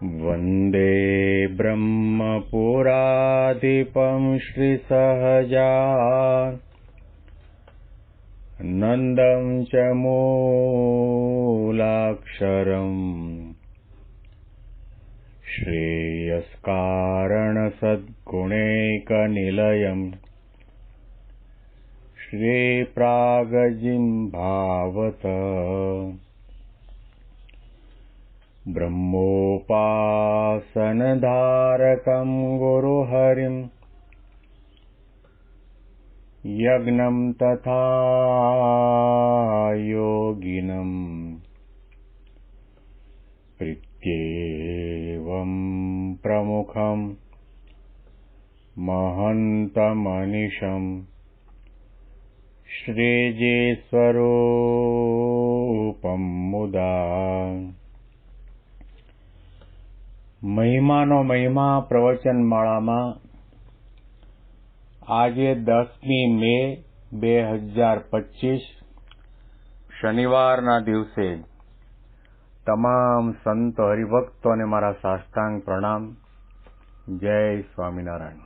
वन्दे ब्रह्मपुराधिपं श्रीसहजानन्दं च मूलाक्षरम् श्रेयस्कारणसद्गुणैकनिलयम् श्रीप्रागजिह्वावत ब्रह्मोपासनधारकं गुरुहरिं यज्ञं तथा योगिनं प्रीत्येवं प्रमुखं महन्तमनिशं श्रीजेस्वरूपं मुदा મહિમાનો મહિમા પ્રવચનમાળામાં આજે 10મી મે 2025 શનિવારના દિવસે તમામ સંતો હરિભક્તોને મારા સાષ્ટાંગ પ્રણામ. જય સ્વામિનારાયણ.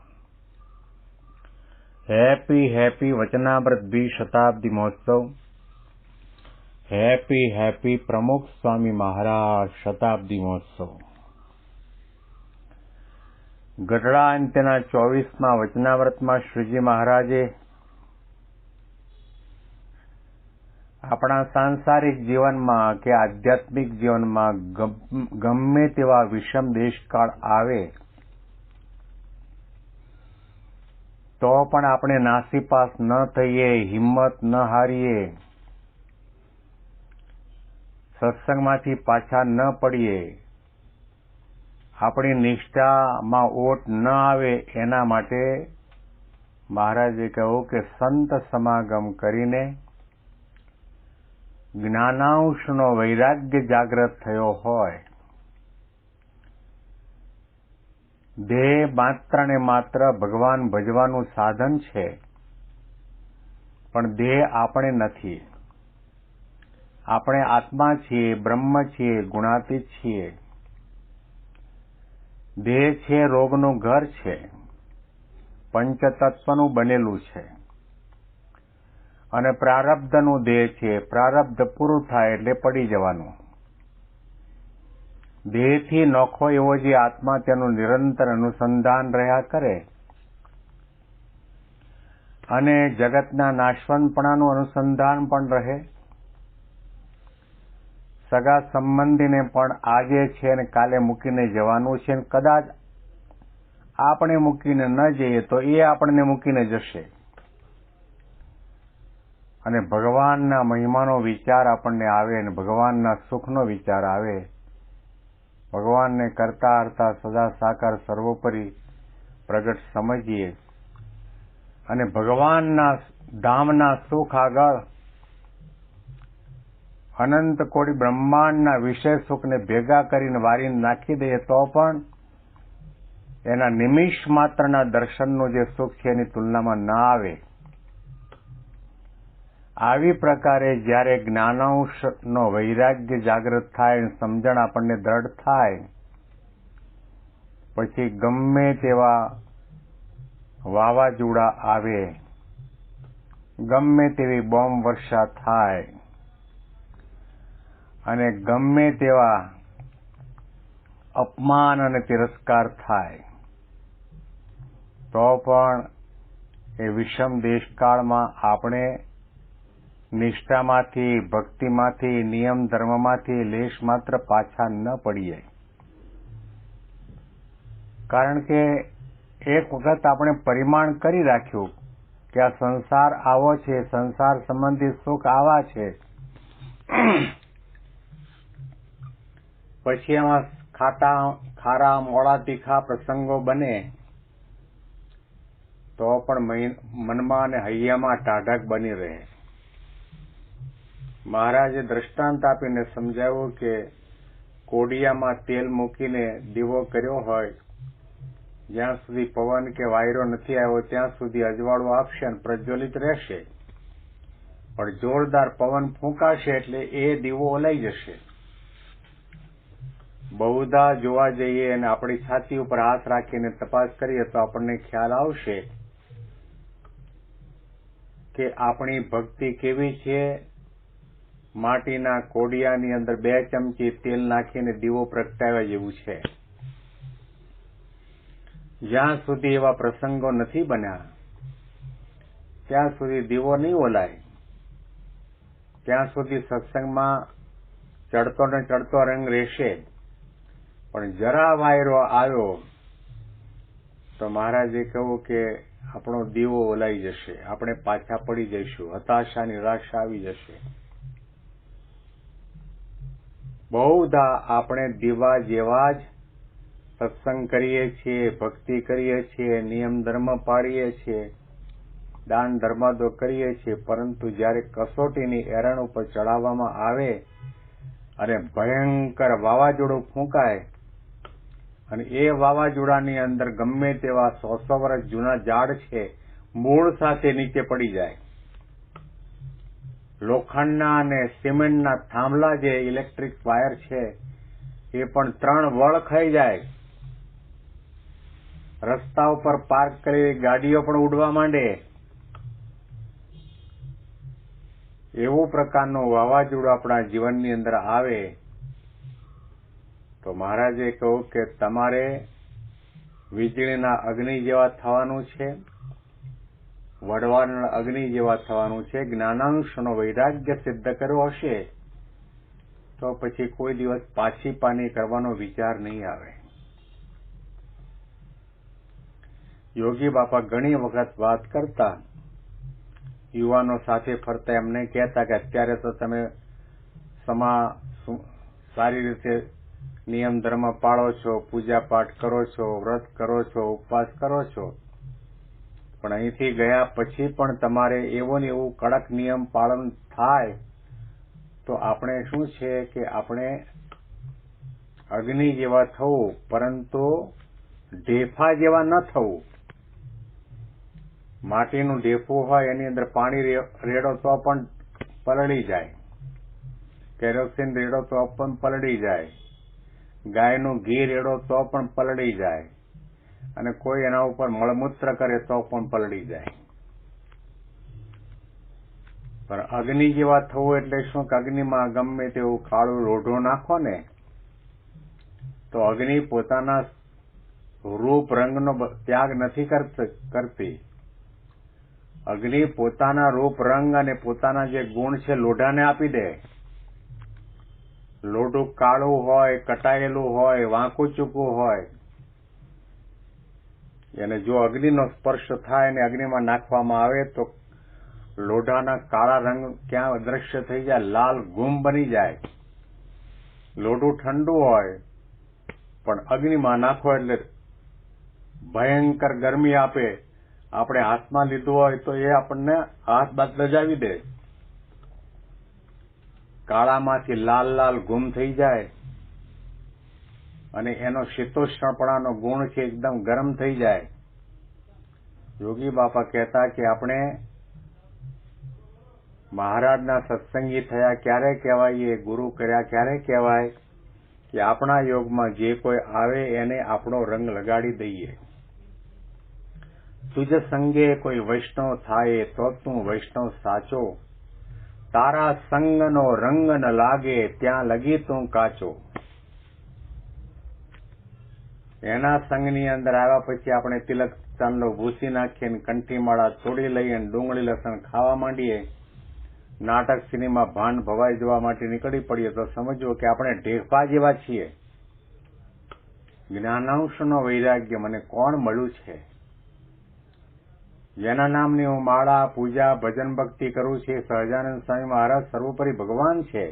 હેપી વચનામૃત દ્વિશતાબ્દી મહોત્સવ. હેપી પ્રમુખ સ્વામી મહારાજ શતાબ્દી મહોત્સવ. ગઢડા અંત્યના 24મા વચનામૃતમાં શ્રીજી મહારાજે આપણા સાંસારિક જીવનમાં કે આધ્યાત્મિક જીવનમાં ગમે તેવા વિષમ દેશકાળ આવે તો પણ આપણે નાસીપાસ ન થઈએ, હિંમત ન હારીએ, સત્સંગમાંથી પાછા ન પડીએ, આપણી નિષ્ઠામાં ઓટ ન આવે એના માટે મહારાજે કહ્યું કે સંત સમાગમ કરીને જ્ઞાનાંશનો વૈરાગ્ય જાગ્રત થયો હોય, દેહ માત્ર ને માત્ર ભગવાન ભજવાનું સાધન છે, પણ દેહ આપણે નથી. આપણે આત્મા છીએ, બ્રહ્મ છીએ, ગુણાતીત છીએ. દેહ છે રોગનું ઘર છે, પંચતત્વનું બનેલું છે, અને પ્રારબ્ધનું દેહ છે. પ્રારબ્ધ પૂરું થાય એટલે પડી જવાનું. દેહથી નોખો એવો જે આત્મા તેનું નિરંતર અનુસંધાન રહ્યા કરે અને જગતના નાશવંતપણાનું અનુસંધાન પણ રહે. સગા સંબંધીને પણ આજે છે ને કાલે મૂકીને જવાનું છે, કદાચ આપણે મૂકીને ન જઈએ તો એ આપણને મૂકીને જશે. અને ભગવાનના મહિમાનો વિચાર આપણને આવે અને ભગવાનના સુખનો વિચાર આવે. ભગવાનને કરતા હરતા સદા સાકાર સર્વોપરી પ્રગટ સમજીએ અને ભગવાનના ધામના સુખ આગળ અનંત કોટી બ્રહ્માંડના વિષય સુખને ભેગા કરીને વારીને નાખી દઈએ તો પણ એના નિમિષ માત્રના દર્શનનું જે સુખ છે એની તુલનામાં ના આવે. આવી પ્રકારે જ્યારે જ્ઞાનાંશનો વૈરાગ્ય જાગૃત થાય અને સમજણ આપણને દ્રઢ થાય, પછી ગમે તેવા વાવાઝોડા આવે, ગમે તેવી બોમ્બ વર્ષા થાય અને ગમે તેવા અપમાન અને તિરસ્કાર થાય તો પણ એ વિષમ દેશકાળમાં આપણે નિષ્ઠામાંથી, ભક્તિમાંથી, નિયમ ધર્મમાંથી લેશ માત્ર પાછા ન પડીએ. કારણ કે એક વખત આપણે પરિમાણ કરી રાખ્યું કે આ સંસાર આવો છે, સંસાર સંબંધી સુખ આવા છે, પછી એમાં ખારા મોડા તીખા પ્રસંગો બને તો પણ મનમાં અને હૈયામાં ટાઢક બની રહે. મહારાજે દ્રષ્ટાંત આપીને સમજાવ્યું કે કોડિયામાં તેલ મૂકીને દીવો કર્યો હોય, જ્યાં સુધી પવન કે વાયરો નથી આવ્યો ત્યાં સુધી અજવાળું આપશે અને પ્રજ્વલિત રહેશે, પણ જોરદાર પવન ફૂંકાશે એટલે એ દીવો ઓલાઈ જશે. બહુધા જોવા જઈએ અને આપણી છાતી ઉપર હાથ રાખીને તપાસ કરીએ તો આપણને ખ્યાલ આવશે કે આપણી ભક્તિ કેવી છે. માટીના કોડિયાની અંદર 2 ચમચી તેલ નાખીને દીવો પ્રગટાવ્યા જેવું છે. જ્યાં સુધી એવા પ્રસંગો નથી બન્યા ત્યાં સુધી દીવો નહીં ઓલાય. ત્યાં સુધી સત્સંગમાં ચડતો ને ચડતો રંગ રહેશે. પણ જરા વાયરો આવ્યો તો મહારાજે કહ્યું કે આપણો દીવો ઓલાઈ જશે, આપણે પાછા પડી જઈશું, હતાશા નિરાશા આવી જશે. બહુધા આપણે દીવા જેવા જ સત્સંગ કરીએ છીએ, ભક્તિ કરીએ છીએ, નિયમ ધર્મ પાળીએ છીએ, દાન ધર્માદો કરીએ છીએ, પરંતુ જ્યારે કસોટીની એરણ ઉપર ચડાવવામાં આવે અને ભયંકર વાવાઝોડું ફૂંકાય અને એ વાવાઝોડાની અંદર ગમે તેવા 100 વર્ષ જૂના ઝાડ છે મૂળ સાથે નીચે પડી જાય, લોખંડના અને સિમેન્ટના થાંભલા જે ઇલેક્ટ્રિક વાયર છે એ પણ 3 વળ ખાઈ જાય, રસ્તા ઉપર પાર્ક કરેલી ગાડીઓ પણ ઉડવા માંડે, એવું પ્રકારનું વાવાઝોડું આપણા જીવનની અંદર આવે તો મહારાજે કહ્યું કે તમારે વીજળીના અગ્નિ જેવા થવાનું છે, વડવાના અગ્નિ જેવા થવાનું છે. જ્ઞાનાંશનો વૈરાગ્ય સિદ્ધ કર્યો હશે તો પછી કોઈ દિવસ પાછી પાની કરવાનો વિચાર નહીં આવે. યોગી બાપા ઘણી વખત વાત કરતા, યુવાનો સાથે ફરતા એમને કહેતા કે અત્યારે તો તમે સારી રીતે નિયમ ધર્મ પાળો છો, પૂજા પાઠ કરો છો, વ્રત કરો છો, ઉપવાસ કરો છો, પણ અહીંથી ગયા પછી પણ તમારે એવો ને એવું કડક નિયમ પાલન થાય તો આપણે શું છે કે આપણે અગ્નિ જેવા થવું, પરંતુ ઢેફા જેવા ન થવું. માટીનું ઢેફું હોય એની અંદર પાણી રેડો તો પણ પલળી જાય, કેરોસીન રેડો તો પણ પલળી જાય, ગાયનું ઘી રેડો તો પણ પલળી જાય, અને કોઈ એના ઉપર મળમૂત્ર કરે તો પણ પલળી જાય. પણ અગ્નિ જેવા થવું એટલે શું કે અગ્નિમાં ગમે તેવું કાળું લોઢું નાખો ને તો અગ્નિ પોતાના રૂપ રંગનો ત્યાગ નથી કરતી. અગ્નિ પોતાના રૂપ રંગ અને પોતાના જે ગુણ છે લોઢાને આપી દે. લોઢું કાળું હોય, કટાયેલું હોય, વાંકું ચૂકું હોય, અને જો અગ્નિનો સ્પર્શ થાય અને અગ્નિમાં નાખવામાં આવે તો લોઢાના કાળા રંગ ક્યાં દ્રશ્ય થઈ જાય, લાલ ગુમ બની જાય. લોઢું ઠંડુ હોય પણ અગ્નિમાં નાખો એટલે ભયંકર ગરમી આપે. આપણે હાથમાં લીધું હોય તો એ આપણને હાથ બાદ લજાવી દે, કાળામાંથી લાલ લાલ ગુમ થઈ જાય અને એનો શીતોષ્ણપણાનો ગુણ છે એકદમ ગરમ થઈ જાય. યોગી બાપા કહેતા કે આપણે મહારાજના સત્સંગી થયા ક્યારે કહેવાય, ગુરુ કર્યા ક્યારે કહેવાય કે આપણા યોગમાં જે કોઈ આવે એને આપણો રંગ લગાડી દઈએ. તુજ સંગે કોઈ વૈષ્ણવ થાય તો તું વૈષ્ણવ સાચો, તારા સંગનો રંગ ન લાગે ત્યાં લગી તું કાચો. એના સંગની અંદર આવ્યા પછી આપણે તિલક ચાંદલો ભૂસી નાખીને કંઠીમાળા તોડી લઈએ, ડુંગળી લસણ ખાવા માંડીએ, નાટક સિનેમા ભાન ભવાઈ જવા માટે નીકળી પડીએ તો સમજવું કે આપણે ઢેફા જેવા છીએ. જ્ઞાનાંશનો વૈરાગ્ય મને કોણ મળ્યું છે, જેના નામની હું માળા પૂજા ભજન ભક્તિ કરું છું, સહજાનંદ સ્વામી મહારાજ સર્વોપરી ભગવાન છે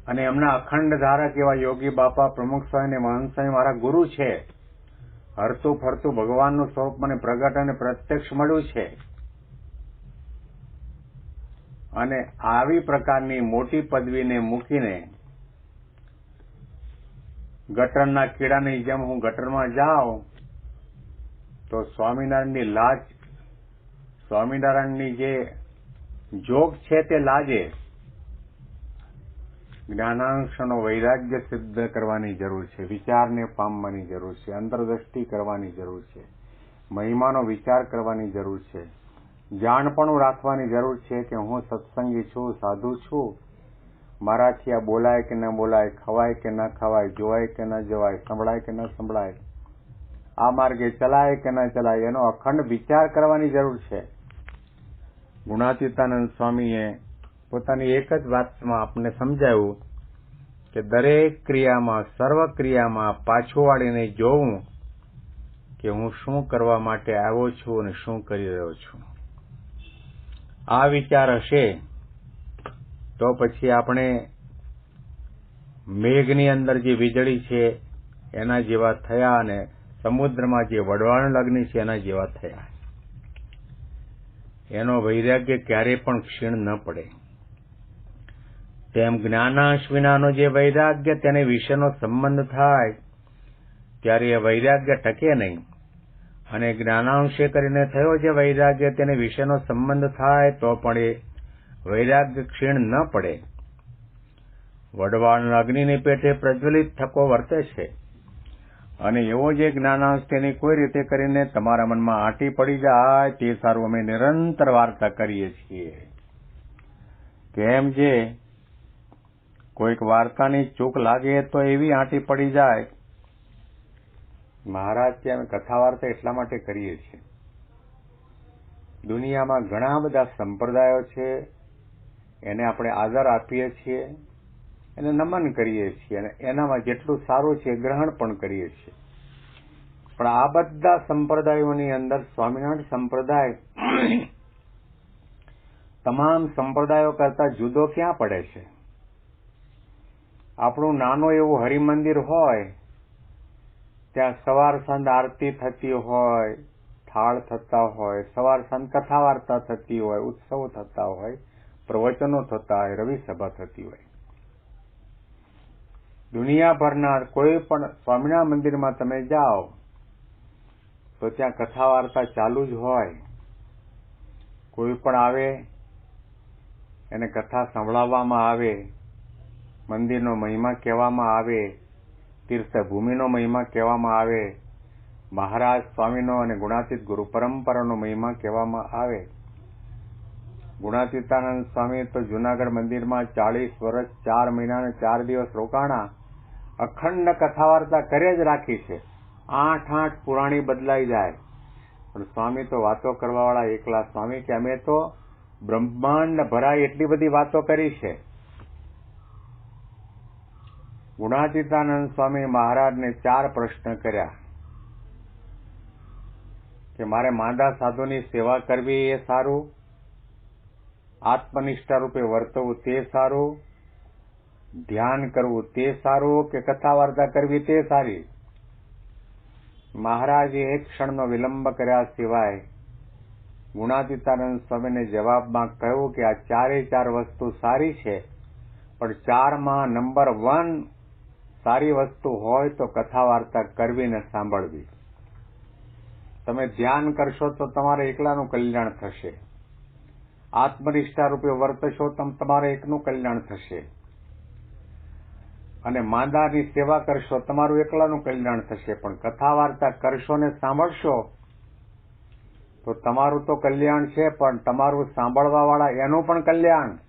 અને એમના અખંડ ધારક એવા યોગી બાપા પ્રમુખ સ્વામી અને મહંત સ્વામી મારા ગુરુ છે. હરતું ફરતું ભગવાનનું સ્વરૂપ મને પ્રગટ અને પ્રત્યક્ષ મળ્યું છે. અને આવી પ્રકારની મોટી પદવીને મૂકીને ગટરના કીડાની જેમ હું ગટરમાં જાઉં તો સ્વામિનારાયણની લાજ, સ્વામિનારાયણની જે જોગ છે તે લાજે. જ્ઞાનાંશનો વૈરાગ્ય સિદ્ધ કરવાની જરૂર છે, વિચારને પામવાની જરૂર છે, અંતરદ્રષ્ટિ કરવાની જરૂર છે, મહિમાનો વિચાર કરવાની જરૂર છે, જાણપણું રાખવાની જરૂર છે કે હું સત્સંગી છું, સાધુ છું, મારાથી આ બોલાય કે ન બોલાય, ખવાય કે ન ખવાય, જોવાય કે ન જોવાય, સંભળાય કે ન સંભળાય, આ માર્ગે ચલાય કે ન ચલાય, એનો અખંડ વિચાર કરવાની જરૂર છે. ગુણાતીતાનંદ સ્વામીએ પોતાની એક જ વાતમાં આપણને સમજાવ્યું કે દરેક ક્રિયામાં, સર્વ ક્રિયામાં પાછું વાળીને જોવું કે હું શું કરવા માટે આવ્યો છું અને શું કરી રહ્યો છું. આ વિચાર હશે તો પછી આપણે મેઘની અંદર જે વીજળી છે એના જેવા થયા અને સમુદ્રમાં જે વડવાણ લગ્ન છે એના જેવા થયા. એનો વૈરાગ્ય ક્યારેય પણ ક્ષીણ ન પડે. તેમ જ્ઞાનાંશ વિનાનો જે વૈરાગ્ય તેને વિશેનો સંબંધ થાય ત્યારે એ વૈરાગ્ય ટકે નહીં, અને જ્ઞાનાંશે કરીને થયો જે વૈરાગ્ય તેને વિશેનો સંબંધ થાય તો પણ એ વૈરાગ્ય ક્ષીણ ન પડે. વડવાણ અગ્નિની પેટે પ્રજ્વલિત થકો વર્તે છે, અને એવો જે જ્ઞાનાંશ તેની કોઈ રીતે કરીને તમારા મનમાં આંટી પડી જાય તે સારું અમે નિરંતર વાર્તા કરીએ છીએ. કેમ જે કોઈક વાર્તાની ચૂક લાગે તો એવી આંટી પડી જાય. મહારાજ કે અમે કથા વાર્તા એટલા માટે કરીએ છીએ, દુનિયામાં ઘણા બધા સંપ્રદાયો છે, એને આપણે આદર આપીએ છીએ, એને નમન કરીએ છીએ, અને એનામાં જેટલું સારું છે એ ગ્રહણ પણ કરીએ છીએ. પણ આ બધા સંપ્રદાયોની અંદર સ્વામિનારાયણ સંપ્રદાય તમામ સંપ્રદાયો કરતા જુદો ક્યાં પડે છે? આપણું નાનું એવું હરિમંદિર હોય, ત્યાં સવાર સાંજ આરતી થતી હોય, થાળ થતા હોય, સવાર સાંજ કથા વાર્તા થતી હોય, ઉત્સવો થતા હોય, પ્રવચનો થતા હોય, રવિ સભા થતી હોય. દુનિયાભરના કોઈ પણ સ્વામિનારાયણ મંદિરમાં તમે જાઓ તો ત્યાં કથા વાર્તા ચાલુ જ હોય. કોઈ પણ આવે એને કથા સંભળાવવામાં આવે, મંદિરનો મહિમા કહેવામાં આવે, તીર્થભૂમિનો મહિમા કહેવામાં આવે, મહારાજ સ્વામીનો અને ગુણાતીત ગુરુ પરંપરાનો મહિમા કહેવામાં આવે. ગુણાતીતાનંદ સ્વામી તો જૂનાગઢ મંદિરમાં 40 વર્ષ 4 મહિના અને 4 દિવસ રોકાણા, અખંડ કથા વાર્તા કરે જ રાખી છે. 8 પુરાણી બદલાઈ જાય, પણ સ્વામી તો વાતો કરવાવાળા એકલા સ્વામી કે અમે તો બ્રહ્માંડ ભરાય એટલી બધી વાતો કરી છે. ગુણાતીતાનંદ સ્વામી મહારાજને 4 પ્રશ્ન કર્યા કે મારે માંદા સાધુની સેવા કરવી એ સારું, આત્મનિષ્ઠા રૂપે વર્તવું તે સારું, ધ્યાન કરવું તે સારું કે કથા વાર્તા કરવી તે સારી? મહારાજે એક ક્ષણનો વિલંબ કર્યા સિવાય ગુણાતીતાનંદ સ્વામીને જવાબમાં કહ્યું કે આ 4 વસ્તુ સારી છે, પણ 4માં નંબર 1 સારી વસ્તુ હોય તો કથા વાર્તા કરવી ને સાંભળવી. તમે ધ્યાન કરશો તો તમારે એકલાનું કલ્યાણ થશે, આત્મનિષ્ઠા રૂપે વર્તશો તો તમારે એકનું કલ્યાણ થશે, અને માંદાની સેવા કરશો તમારું એકલાનું કલ્યાણ થશે. પણ કથા વાર્તા કરશો ને સાંભળશો તો તમારું તો કલ્યાણ છે, પણ તમારું સાંભળવા વાળા એનું પણ કલ્યાણ.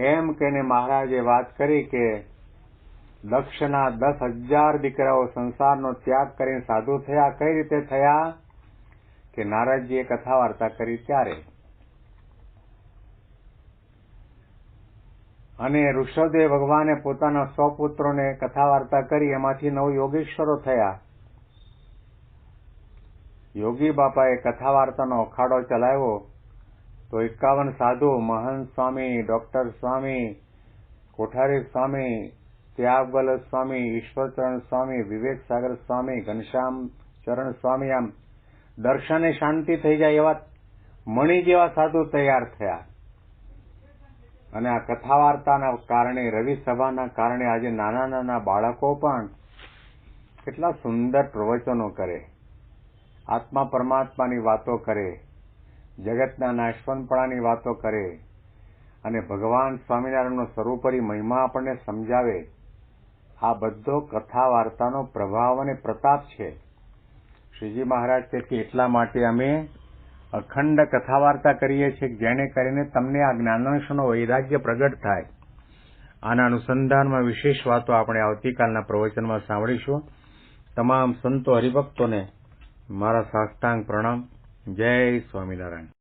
એમ કહીને મહારાજે વાત કરી કે દક્ષના 10,000 દીકરાઓ સંસારનો ત્યાગ કરીને સાધુ થયા. કઈ રીતે થયા? કે નારદજીએ કથા વાર્તા કરી ત્યારે. અને ઋષભદેવ ભગવાને પોતાના 100 પુત્રોને કથા વાર્તા કરી, એમાંથી 9 યોગેશ્વરો થયા. યોગી બાપાએ કથા વાર્તાનો અખાડો ચલાવ્યો તો 51 સાધુ, મહંત સ્વામી, ડોક્ટર સ્વામી, કોઠારી સ્વામી, ત્યાગબલ સ્વામી, ઈશ્વરચરણ સ્વામી, વિવેક સાગર સ્વામી, ઘનશ્યામ ચરણ સ્વામી, આમ દર્શને શાંતિ થઈ જાય એવા મણી જેવા સાધુ તૈયાર થયા. અને આ કથા વાર્તાના કારણે, રવિ સભાના કારણે આજે નાના નાના બાળકો પણ કેટલા સુંદર પ્રવચનો કરે, આત્મા પરમાત્માની વાતો કરે, જગતના નાશવંતપણાની વાતો કરે, અને ભગવાન સ્વામિનારાયણનો સર્વોપરી મહિમા આપણને સમજાવે, આ બધો કથા વાર્તાનો પ્રભાવ અને પ્રતાપ છે. શ્રીજી મહારાજ કહે કે એટલા માટે અમે અખંડ કથા વાર્તા કરીએ છીએ, જેને કરીને તમને આ જ્ઞાનાંશનો વૈરાગ્ય પ્રગટ થાય. આના અનુસંધાનમાં વિશેષ વાતો આપણે આવતીકાલના પ્રવચનમાં સાંભળીશું. તમામ સંતો હરિભક્તોને મારા સાષ્ટાંગ પ્રણામ. જય સ્વામિનારાયણ.